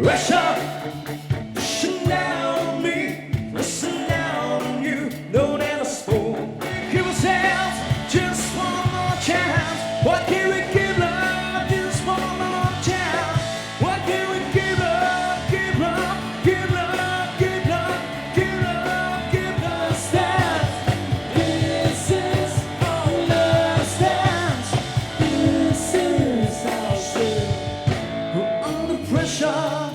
Russia, pushing down on me, pressing down on you. Don't ever spoil. Give ourselves just one more chance. What can we give up? Just one more chance. What can we give up? Give up, give up, give up, give up, give up. Stand. This is our last dance. This is our show. We're under pressure.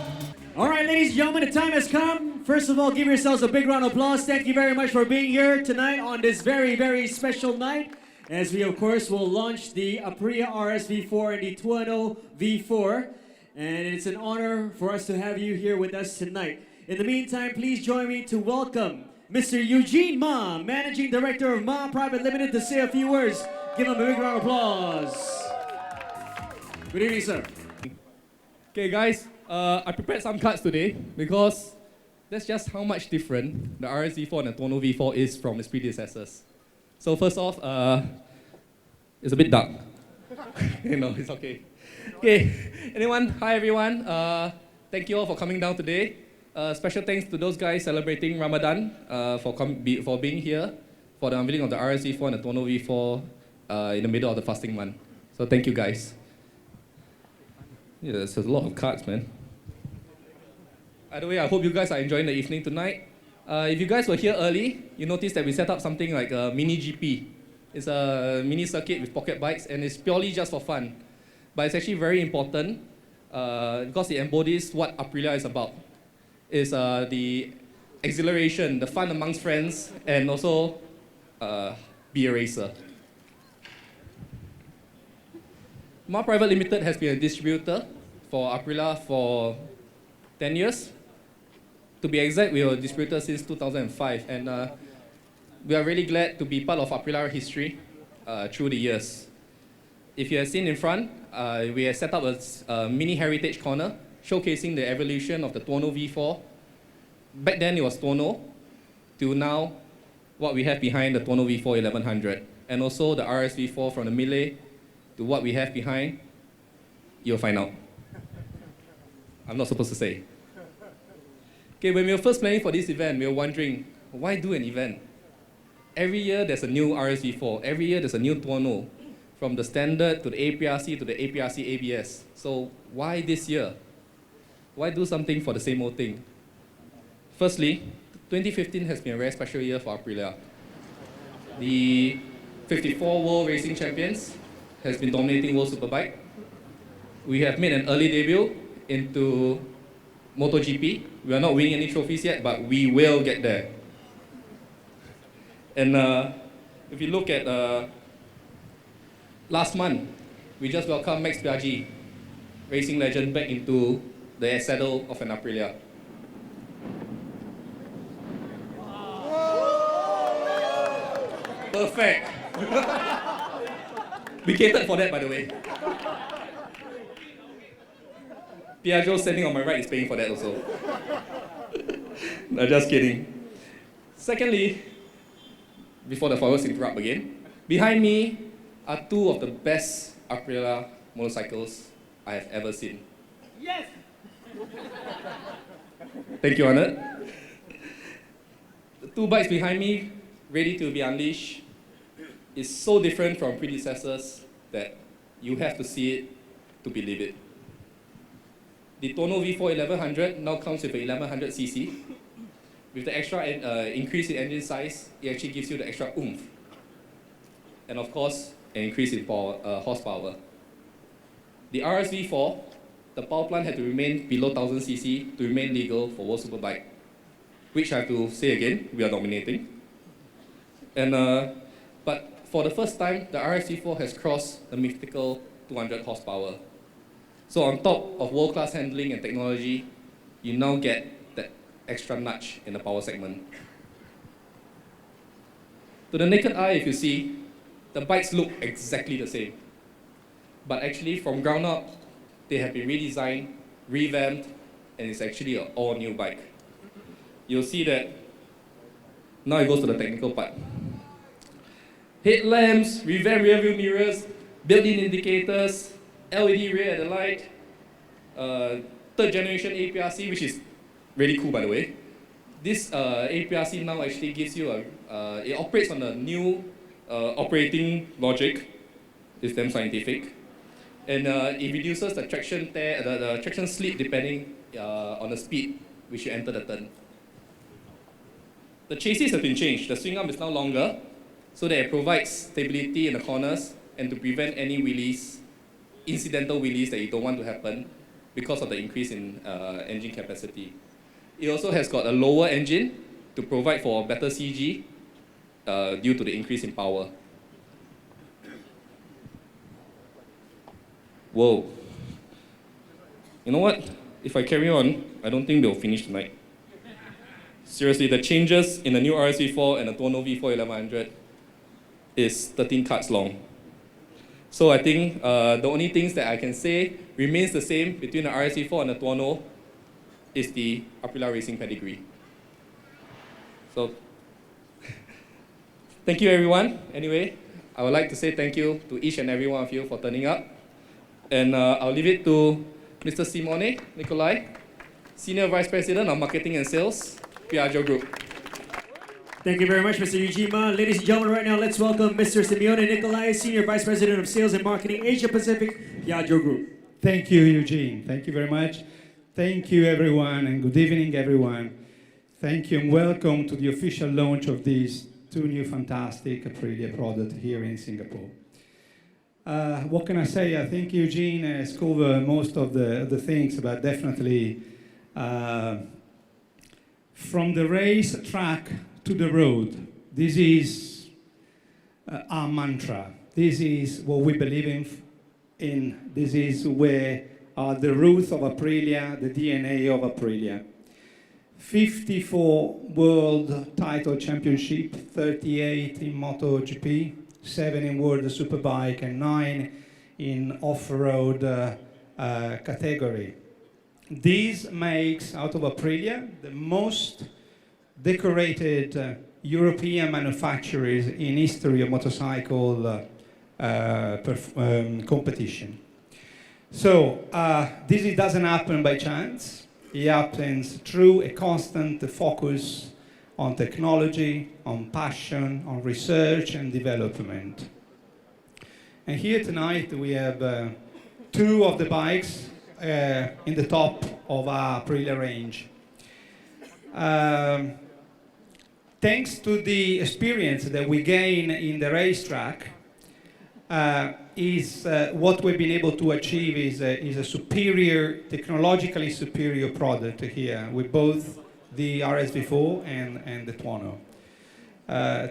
All right, ladies and gentlemen, the time has come. First of all, give yourselves a big round of applause. Thank you very much for being here tonight on this very, very special night. As we, of course, will launch the Aprilia RSV4 and the Tuono V4. And it's an honor for us to have you here with us tonight. In the meantime, please join me to welcome Mr. Eugene Ma, Managing Director of Ma Private Limited, to say a few words. Give him a big round of applause. Good evening, sir. Okay guys, I prepared some cards today because that's just how much different the RSV4 and the Tuono V4 is from its predecessors. So first off, it's a bit dark. No, it's okay. Okay, hi everyone. Thank you all for coming down today. Special thanks to those guys celebrating Ramadan for being here for the unveiling of the RSV4 and the Tuono V4 in the middle of the fasting month. So thank you guys. Yeah, there's a lot of cards, man. Either way, I hope you guys are enjoying the evening tonight. If you guys were here early, you noticed that we set up something like a mini GP. It's a mini circuit with pocket bikes, and it's purely just for fun. But it's actually very important because it embodies what Aprilia is about. It's the exhilaration, the fun amongst friends, and also be a racer. Ma Private Limited has been a distributor for Aprilia for 10 years. To be exact, we were a distributor since 2005, and we are really glad to be part of Aprilia history through the years. If you have seen in front, we have set up a mini heritage corner showcasing the evolution of the Tuono V4. Back then it was Tuono, to now what we have behind the Tuono V4 1100, and also the RSV4 from the Melee to what we have behind. You'll find out. I'm not supposed to say. Okay, when we were first planning for this event, we were wondering, why do an event? Every year there's a new RSV4, every year there's a new Tuono, from the standard to the APRC to the APRC ABS. So why this year? Why do something for the same old thing? Firstly, 2015 has been a very special year for Aprilia. The 54 World Racing Champions has been dominating World Superbike. We have made an early debut into MotoGP. We are not winning any trophies yet, but we will get there. And if you look at last month, we just welcomed Max Biaggi, racing legend, back into the saddle of an Aprilia. Perfect. We catered for that, by the way. Piaggio standing on my right is paying for that also. No, just kidding. Secondly, before the fireworks interrupt again, behind me are two of the best Aprilia motorcycles I have ever seen. Yes! Thank you, Arnold. The two bikes behind me, ready to be unleashed, is so different from predecessors that you have to see it to believe it. The Tuono V4 1100 now comes with a 1100cc. With the extra increase in engine size, it actually gives you the extra oomph. And of course, an increase in horsepower. The RSV4, the power plant had to remain below 1000cc to remain legal for World Superbike, which I have to say again, we are dominating. And but for the first time, the RSV4 has crossed the mythical 200 horsepower. So on top of world-class handling and technology, you now get that extra notch in the power segment. To the naked eye, if you see, the bikes look exactly the same. But actually, from ground up, they have been redesigned, revamped, and it's actually an all-new bike. You'll see that now it goes to the technical part. Headlamps, revamped rear-view mirrors, built-in indicators, LED rear at the light, third generation APRC, which is really cool by the way. This APRC now actually gives you it operates on a new operating logic. It's damn scientific. And it reduces the traction the traction slip depending on the speed which you enter the turn. The chassis has been changed. The swing arm is now longer, so that it provides stability in the corners and to prevent any wheelies, incidental wheelies that you don't want to happen because of the increase in engine capacity. It also has got a lower engine to provide for better CG due to the increase in power. Whoa. You know what? If I carry on, I don't think they'll finish tonight. Seriously, the changes in the new RSV4 and the Tuono V4 1100 is 13 cards long. So I think the only things that I can say remains the same between the RSV4 and the Tuono is the Aprilia racing pedigree. So, thank you everyone. Anyway, I would like to say thank you to each and every one of you for turning up. And I'll leave it to Mr. Simone Nicolai, Senior Vice President of Marketing and Sales, Piaggio Group. Thank you very much, Mr. Ujima. Ladies and gentlemen, right now let's welcome Mr. Simeone Nicolai, Senior Vice President of Sales and Marketing, Asia Pacific, Piaggio Group. Thank you, Eugene. Thank you very much. Thank you, everyone, and good evening, everyone. Thank you and welcome to the official launch of these two new fantastic Aprilia products here in Singapore. What can I say? I think Eugene has covered most of the things, but definitely from the race track to the road, this is our mantra. This is what we believe in. This is where the roots of Aprilia, the DNA of Aprilia. 54 world title championship, 38 in MotoGP, 7 in World Superbike and 9 in off-road category. This makes out of Aprilia the most decorated European manufacturers in history of motorcycle competition. So this doesn't happen by chance. It happens through a constant focus on technology, on passion, on research and development. And here tonight we have two of the bikes in the top of our Aprilia range. Thanks to the experience that we gain in the racetrack, what we've been able to achieve is a superior, technologically superior product here with both the RSV4 and the Tuono.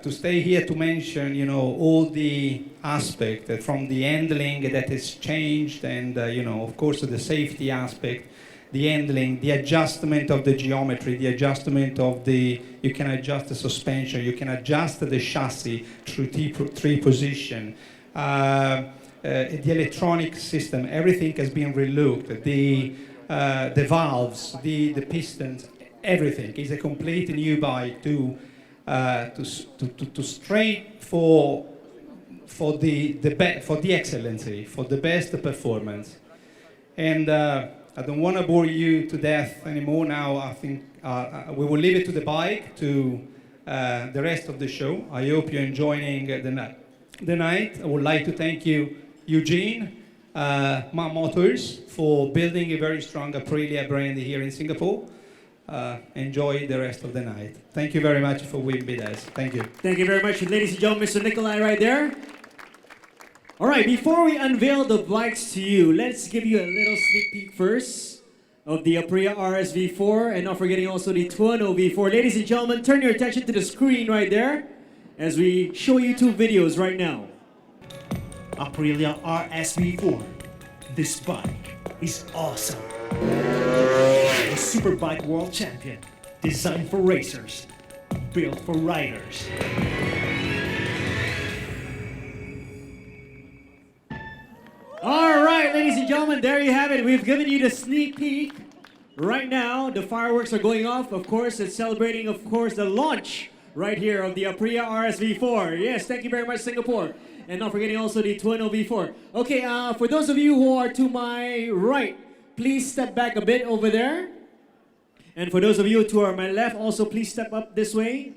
To stay here to mention, all the aspects from the handling that has changed and, of course, the safety aspect, the handling, the adjustment of the geometry, the adjustment of you can adjust the suspension, you can adjust the chassis through three position. The electronic system, everything has been relooked. The valves, the pistons, everything is a complete new bike to straight for the excellency, for the best performance. And I don't want to bore you to death anymore now. I think we will leave it to the bike, to the rest of the show. I hope you're enjoying the night. I would like to thank you, Eugene, MAN Motors, for building a very strong Aprilia brand here in Singapore. Enjoy the rest of the night. Thank you very much for being with us. Thank you. Thank you very much, ladies and gentlemen, Mr. Nicolai right there. All right, before we unveil the bikes to you, let's give you a little sneak peek first of the Aprilia RSV4 and not forgetting also the Tuono V4. Ladies and gentlemen, turn your attention to the screen right there as we show you two videos right now. Aprilia RSV4. This bike is awesome. A superbike world champion, designed for racers, built for riders. All right, ladies and gentlemen, there you have it. We've given you the sneak peek. Right now, the fireworks are going off. Of course, it's celebrating, of course, the launch right here of the Aprilia RSV4. Yes, thank you very much, Singapore. And not forgetting also the Tuono V4. Okay, for those of you who are to my right, please step back a bit over there. And for those of you who are on my left, also please step up this way.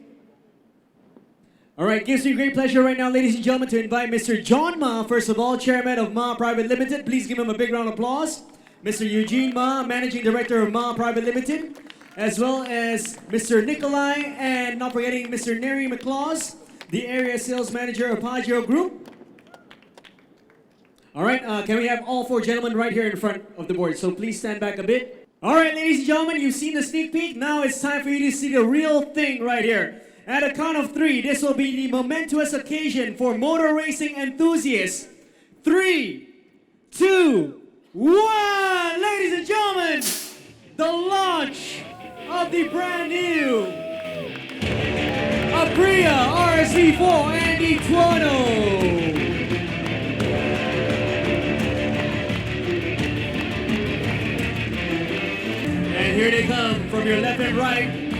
All right, gives me great pleasure right now, ladies and gentlemen, to invite Mr. John Ma, first of all, Chairman of Ma Private Limited. Please give him a big round of applause. Mr. Eugene Ma, Managing Director of Ma Private Limited, as well as Mr. Nikolai, and not forgetting Mr. Neri McClaws, the Area Sales Manager of Pagio Group. All right, can we have all four gentlemen right here in front of the board? So please stand back a bit. All right, ladies and gentlemen, you've seen the sneak peek. Now it's time for you to see the real thing right here. At a count of 3, this will be the momentous occasion for motor racing enthusiasts. 3, 2, 1. Ladies and gentlemen, the launch of the brand new Aprilia RSV4 and the Tuono. And here they come from your left and right.